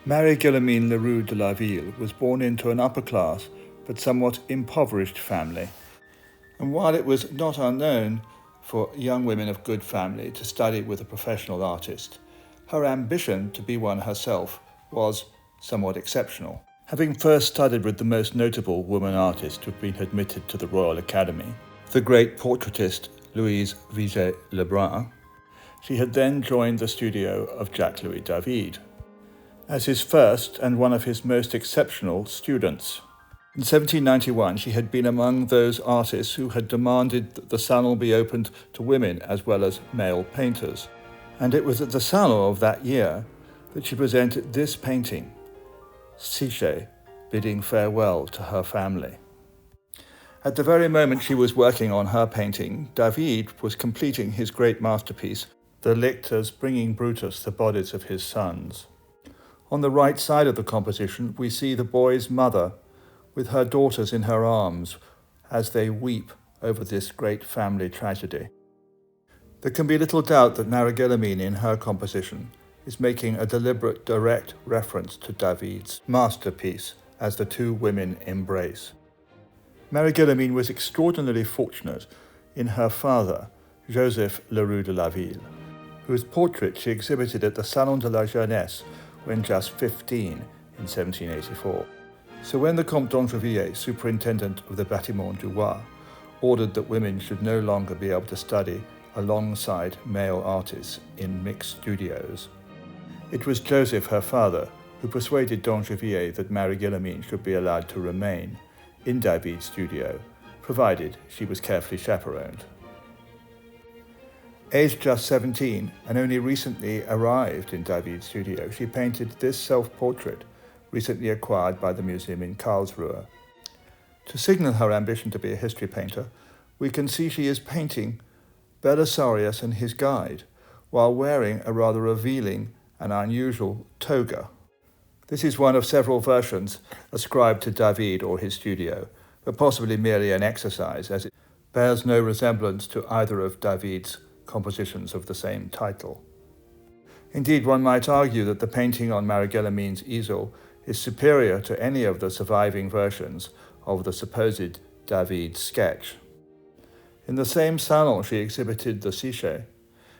Marie-Guillemine Leroux de la Ville was born into an upper-class but somewhat impoverished family, and while it was not unknown for young women of good family to study with a professional artist, her ambition to be one herself was somewhat exceptional. Having first studied with the most notable woman artist to have been admitted to the Royal Academy, the great portraitist Louise Vigée-Lebrun, she had then joined the studio of Jacques-Louis David as his first and one of his most exceptional students. In 1791, she had been among those artists who had demanded that the salon be opened to women as well as male painters. And it was at the salon of that year that she presented this painting, Psyche bidding farewell to her family. At the very moment she was working on her painting, David was completing his great masterpiece, the lictors bringing Brutus the bodies of his sons. On the right side of the composition, we see the boy's mother with her daughters in her arms as they weep over this great family tragedy. There can be little doubt that Marie-Guillemine in her composition is making a deliberate, direct reference to David's masterpiece as the two women embrace. Marie-Guillemine was extraordinarily fortunate in her father, Joseph Leroux de la Ville, whose portrait she exhibited at the Salon de la Jeunesse when just 15 in 1784. So when the Comte d'Angevilliers, superintendent of the Bâtiment du Roi, ordered that women should no longer be able to study alongside male artists in mixed studios, it was Joseph, her father, who persuaded d'Angevilliers that Marie-Guillemine should be allowed to remain in David's studio, provided she was carefully chaperoned. Aged just 17 and only recently arrived in David's studio, she painted this self-portrait, recently acquired by the museum in Karlsruhe. To signal her ambition to be a history painter, we can see she is painting Belisarius and his guide, while wearing a rather revealing and unusual toga. This is one of several versions ascribed to David or his studio, but possibly merely an exercise, as it bears no resemblance to either of David's compositions of the same title. Indeed, one might argue that the painting on Marie-Guillemine's easel is superior to any of the surviving versions of the supposed David sketch. In the same salon she exhibited the Psyche.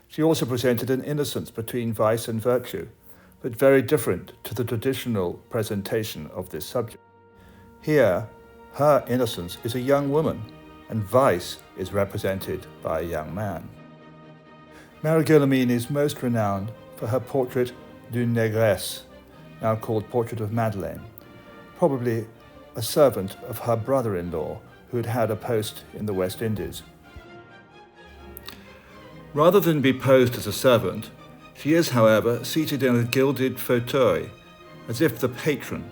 She also presented an innocence between vice and virtue, but very different to the traditional presentation of this subject. Here, her innocence is a young woman, and vice is represented by a young man. Marie-Guillemine is most renowned for her portrait d'une négresse, now called Portrait of Madeleine, probably a servant of her brother-in-law who had had a post in the West Indies. Rather than be posed as a servant, she is, however, seated in a gilded fauteuil, as if the patron,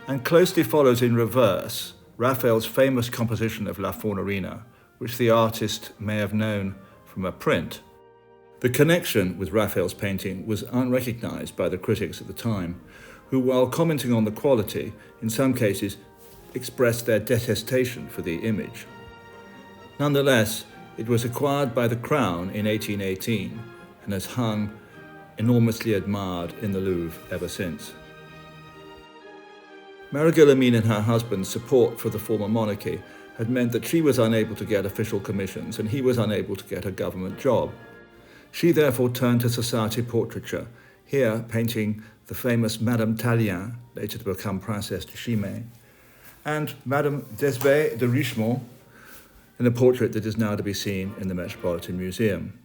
and closely follows in reverse Raphael's famous composition of La Fornarina, which the artist may have known from a print. The connection with Raphael's painting was unrecognized by the critics at the time, who, while commenting on the quality, in some cases expressed their detestation for the image. Nonetheless, it was acquired by the Crown in 1818 and has hung enormously admired in the Louvre ever since. Marie-Guillemine and her husband's support for the former monarchy had meant that she was unable to get official commissions and he was unable to get a government job. She therefore turned to society portraiture, here painting the famous Madame Tallien, later to become Princesse de Chimay, and Madame Desbais de Richemont, in a portrait that is now to be seen in the Metropolitan Museum.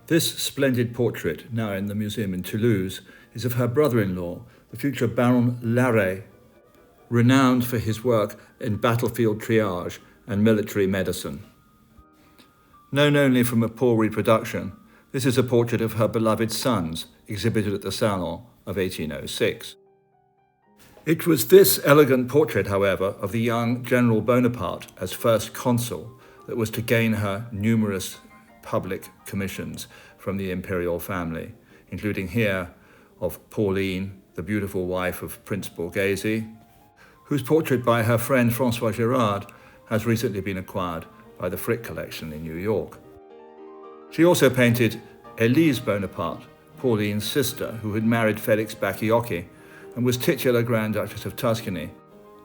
This splendid portrait, now in the museum in Toulouse, is of her brother-in-law, the future Baron Larrey, renowned for his work in battlefield triage and military medicine. Known only from a poor reproduction, this is a portrait of her beloved sons, exhibited at the Salon of 1806. It was this elegant portrait, however, of the young General Bonaparte as first consul that was to gain her numerous public commissions from the imperial family, including here of Pauline, the beautiful wife of Prince Borghese, whose portrait by her friend François Gérard has recently been acquired by the Frick collection in New York. She also painted Élise Bonaparte, Pauline's sister, who had married Felix Bacchiocchi and was titular Grand Duchess of Tuscany,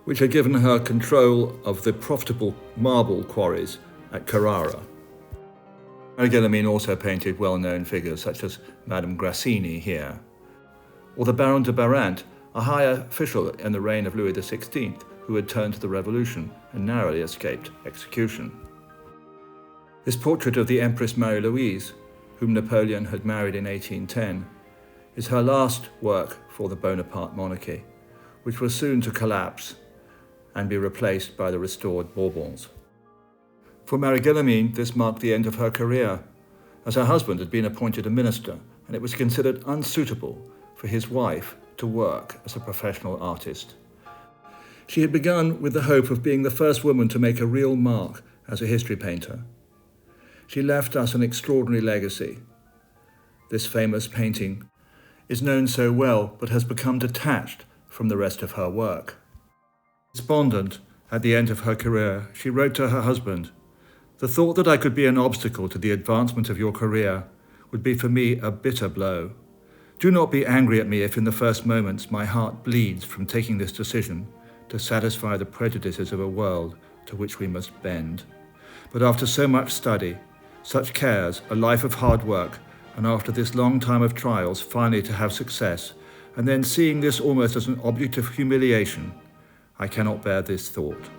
which had given her control of the profitable marble quarries at Carrara. Marie-Guillemine also painted well-known figures such as Madame Grassini here, or the Baron de Barant, a high official in the reign of Louis XVI, who had turned to the Revolution and narrowly escaped execution. This portrait of the Empress Marie-Louise, whom Napoleon had married in 1810, is her last work for the Bonaparte monarchy, which was soon to collapse and be replaced by the restored Bourbons. For Marie-Guillemine, this marked the end of her career, as her husband had been appointed a minister, and it was considered unsuitable for his wife to work as a professional artist. She had begun with the hope of being the first woman to make a real mark as a history painter. She left us an extraordinary legacy. This famous painting is known so well, but has become detached from the rest of her work. Despondent at the end of her career, she wrote to her husband, "The thought that I could be an obstacle to the advancement of your career would be for me a bitter blow. Do not be angry at me if in the first moments my heart bleeds from taking this decision to satisfy the prejudices of a world to which we must bend. But after so much study, such cares, a life of hard work, and after this long time of trials finally to have success, and then seeing this almost as an object of humiliation, I cannot bear this thought.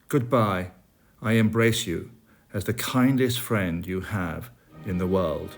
Goodbye, I embrace you as the kindest friend you have in the world."